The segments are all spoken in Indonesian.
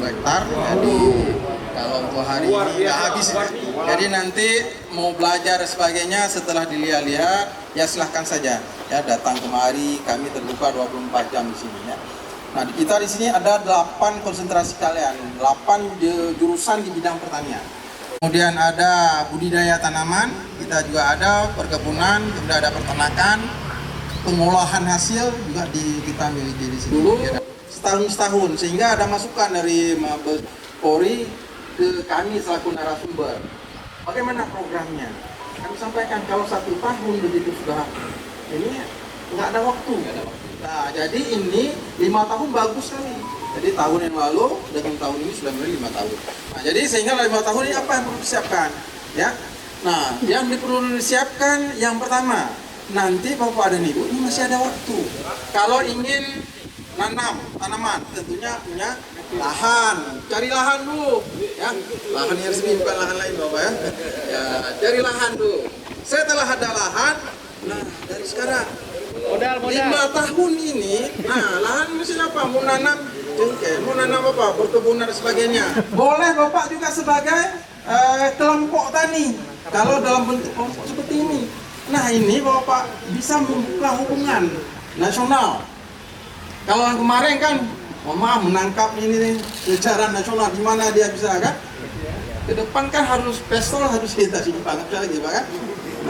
hektar. Jadi kalau untuk hari ini nggak habis. Jadi nanti mau belajar dan sebagainya setelah dilihat-lihat ya silahkan saja ya datang kemari, kami terbuka 24 jam di sini ya. Nah kita di sini ada 8 konsentrasi kalian, 8 jurusan di bidang pertanian. Kemudian ada budidaya tanaman, kita juga ada perkebunan, kemudian ada peternakan, pengolahan hasil juga kita miliki di sini. Dulu setahun sehingga ada masukan dari Mabes Polri ke kami selaku narasumber. Bagaimana programnya? Kami sampaikan kalau 1 tahun begitu sudah ini nggak ada waktu. Nah jadi ini 5 tahun bagus sekali. Jadi tahun yang lalu dengan tahun ini sudah mulai 5 tahun. Nah jadi sehingga 5 tahun ini apa yang perlu disiapkan? Ya. Nah yang perlu disiapkan yang pertama, nanti Bapak dan Ibu ini masih ada waktu. Kalau ingin nanam tanaman tentunya punya lahan, cari lahan dulu ya, lahan yang resmi bukan lahan lain Bapak ya, ya cari lahan dulu. Setelah ada lahan, nah dari sekarang 5 tahun ini, nah lahan mesti apa? Mau nanam jengkeh, mau nanam apa? Perkebunan dan sebagainya. Boleh Bapak juga sebagai kelompok tani kalau dalam bentuk kelompok seperti ini. Nah ini Bapak bisa membuka hubungan nasional. Kalau yang kemarin kan, maaf menangkap ini secara nasional, di mana dia bisa kan? Ke depan kan harus pistol, harus kita simpan lagi kan?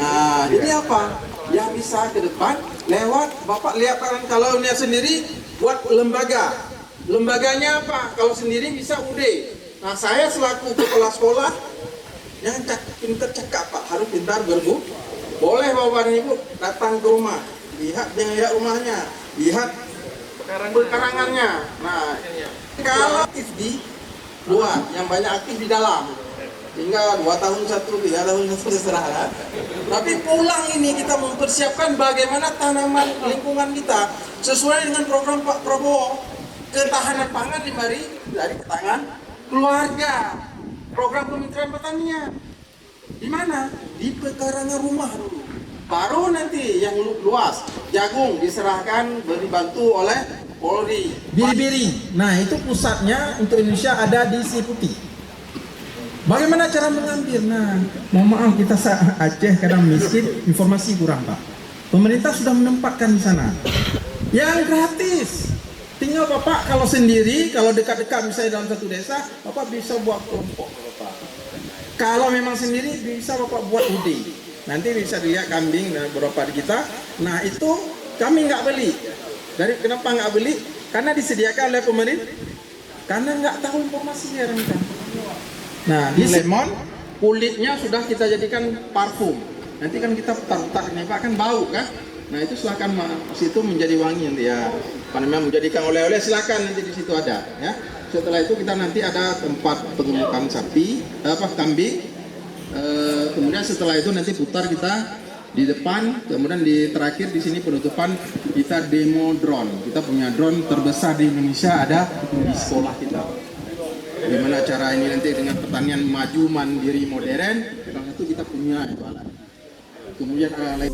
Nah, jadi apa? Yang bisa ke depan lewat Bapak lihat kan kalau dia sendiri buat lembaga. Lembaganya apa? Kalau sendiri bisa UD. Nah, saya selaku kepala sekolah yang pintar cakap Pak, harus pintar berbu. Boleh Bapak dan Ibu datang ke rumah, lihat dengan rumahnya, lihat pekarangannya. Nah, kalau aktif di luar, yang banyak aktif di dalam, hingga 2 tahun 1, 3 tahun 1 terserah lah. Tapi pulang ini kita mempersiapkan bagaimana tanaman lingkungan kita sesuai dengan program Pak Prabowo, ketahanan pangan dari tangan keluarga, program Kementerian Pertanian. Di mana? Di pekarangan rumah dulu. Baru nanti yang luas, jagung diserahkan dibantu oleh Polri. Biri-biri. Nah, itu pusatnya untuk Indonesia ada di Siputi. Bagaimana cara mengambil? Nah, mohon maaf kita Aceh kadang miskin, informasi kurang Pak. Pemerintah sudah menempatkan di sana. Yang gratis. Tinggal Bapak kalau sendiri, kalau dekat-dekat misalnya dalam satu desa, Bapak bisa buat kelompok Bapak. Kalau memang sendiri bisa Bapak buat UD. Nanti bisa dilihat kambing dan beberapa di kita. Nah itu kami nggak beli. Dari kenapa nggak beli? Karena disediakan oleh pemerintah. Karena nggak tahu informasinya rencana. Nah di lemon kulitnya sudah kita jadikan parfum. Nanti kan kita putar-putar ini Pak kan bau kan? Nah itu silakan situ menjadi wangi nanti ya. Apa namanya menjadikan oleh-oleh silakan nanti di situ ada ya. Setelah itu kita nanti ada tempat pengemukan kambing. Kemudian setelah itu nanti putar kita di depan, kemudian di terakhir di sini penutupan kita demo drone. Kita punya drone terbesar di Indonesia ada di sekolah kita. Gimana cara ini nanti dengan pertanian maju, mandiri, modern? Salah satu kita punya itu alat. Kemudian lain.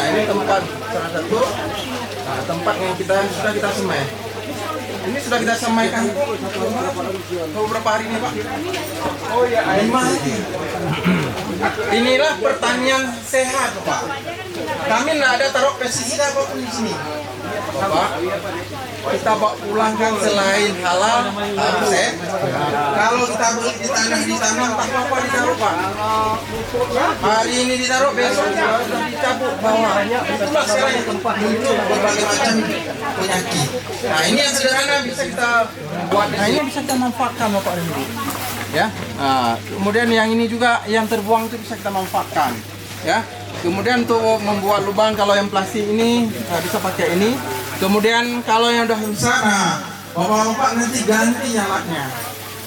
Ini tempat salah satu tempat yang sudah kita semai. Ini sudah kita semaikan beberapa hari ini Pak. Oh ya, 5 hari. Inilah pertanian sehat Pak. Kami nggak ada taruh pestisida apapun di sini. Pak, kita bawa pulangkan selain halal, sehat. Kalau kita beli di tanah di sana, tak apa ditaruh Pak. Hari ini ditaruh, besok sudah dicabut bawah. Itulah sekarang yang tempat muncul berbagai macam penyakit. Nah ini yang sederhana bisa kita buat. Nah ini bisa kita manfaatkan Bapak Ibu. ya. Nah, kemudian yang ini juga yang terbuang itu bisa kita manfaatkan, ya. Kemudian untuk membuat lubang kalau yang plastik ini bisa pakai ini. Kemudian kalau yang udah besar, nah bapak-bapak nanti ganti alatnya.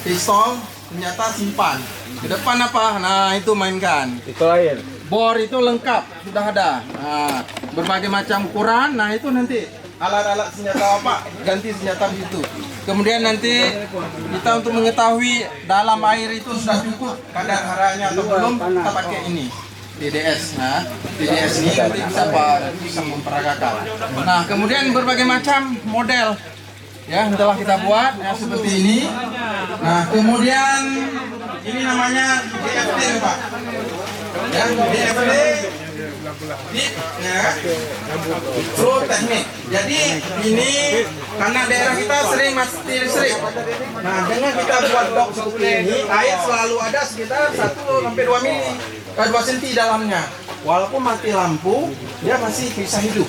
Pistol, senjata simpan. Ke depan apa? Nah itu mainkan. Itu air. Bor itu lengkap, sudah ada. Nah, berbagai macam ukuran. Nah itu nanti alat-alat senjata apa? Ganti senjata begitu. Kemudian nanti kita untuk mengetahui dalam air itu sudah cukup kadar haranya atau belum, kita pakai ini. TDS, nah TDS ini nanti bisa memperagakan. Nah kemudian berbagai macam model ya telah kita buat ya seperti ini. Nah kemudian ini namanya DFT Pak, ya DFT ya flow teknik. Jadi ini karena daerah kita masih sering. Nah dengan kita buat dok seperti ini, air selalu ada sekitar 1 sampai 2 mili. 2 cm dalamnya, walaupun mati lampu dia masih bisa hidup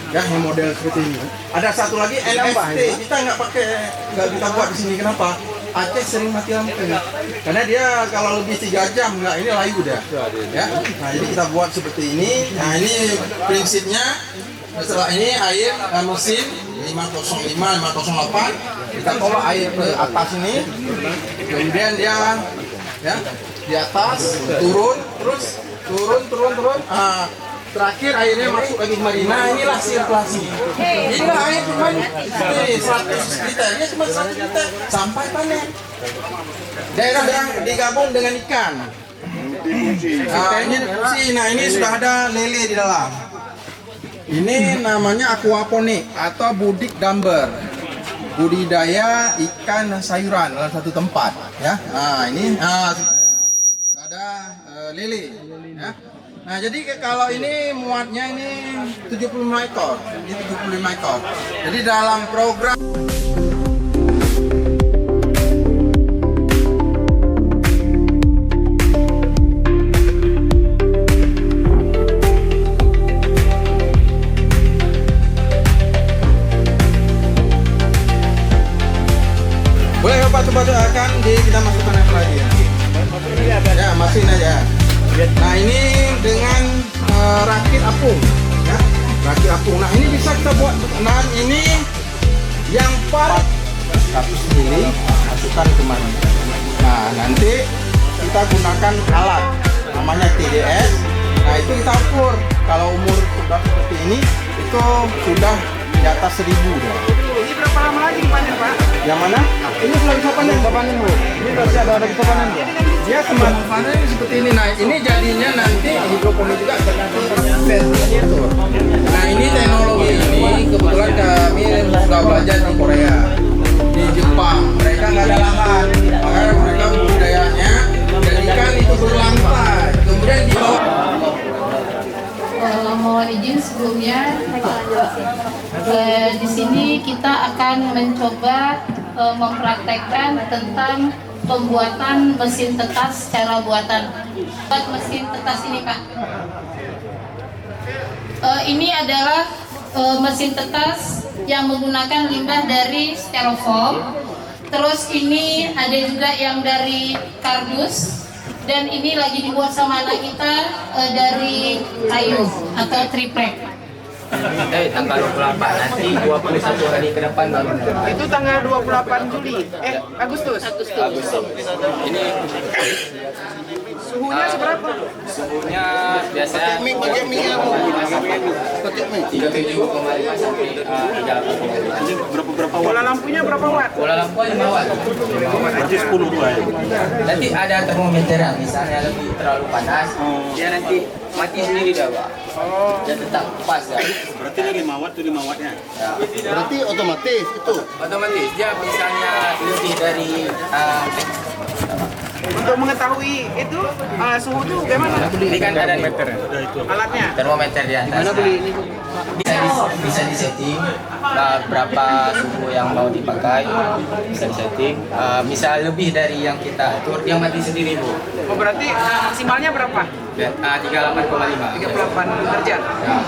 ya yang model seperti ini. Ada satu lagi LFT, kita nggak kita buat di sini. Kenapa? Aceh sering mati lampu karena dia kalau lebih 3 jam ini layu udah ya. Nah jadi kita buat seperti ini. Nah ini prinsipnya. Setelah ini air mesin 505 508 kita tolak air ke atas ini, kemudian dia ya di atas turun turun. Terakhir airnya masuk lagi kemari. Nah inilah sirkulasi. Inilah air cuma ini 100 liter, ini cuma 100 liter sampai panen. Daerah yang digabung dengan ikan. Nah ini sudah ada lele di dalam. Ini namanya aquaponik atau budik damber. Budidaya ikan dan sayuran dalam satu tempat ya. Nah ini ada lele ya. Nah jadi kalau ini muatnya ini 75 ekor. Ini 75 ekor. Jadi dalam program boleh Bapak coba doakan kita masukkan air lagi ya. Ya masukin aja. Nah ini dengan rakit apung ya. Rakit apung. Nah ini bisa kita buat. Nah ini yang paling 100 mili masukkan ke mana. Nah nanti kita gunakan alat namanya TDS. Nah itu kita ukur. Kalau umur sudah seperti ini itu sudah di atas 1000 dah. Ini berapa lama lagi dipanen Pak? Yang mana? Ini sudah bisa panen Bu. Ini sudah ada bisa panen Bu. Dia kemarin panen seperti ini. Nah ini jadinya nanti hidroponik juga tergantung itu. Nah ini teknologi ini kebetulan kami sudah belajar di Korea, di Jepang. Mereka nggak ada lahan, makanya mereka budayanya jadikan itu berlantai. Kemudian di bawah. Mohon izin sebelumnya di sini kita akan mencoba mempraktekkan tentang pembuatan mesin tetas secara buatan. Buat mesin tetas ini Pak. Ini adalah mesin tetas yang menggunakan limbah dari styrofoam. Terus ini ada juga yang dari kardus. Dan ini lagi dibuat sama anak kita dari kayu atau triplek. Tanggal 28 nanti 21 hari ke depan baru. Itu tanggal 28 Juli. Agustus. Ini Suhunya seberapa? suhunya biasanya 37,5 sampai 38. Bola lampunya berapa watt? Bola lampu 5 watt. Berarti 10 dua ya? Nanti ada termometer misalnya lebih terlalu panas, dia nanti mati sendiri dah Pak. Dia tetap pas ya. Berarti ini 5 watt itu 5 wattnya? Ya. Berarti otomatis itu? Otomatis dia misalnya lebih dari Untuk mengetahui itu suhu itu bagaimana? ini kan ada Alatnya? termometer di atas. Bisa disetting berapa suhu yang mau dipakai, bisa disetting. Misal lebih dari yang kita atur, dia mati sendiri Bu. Oh, berarti maksimalnya berapa? 38,5. 38 derajat. Ya.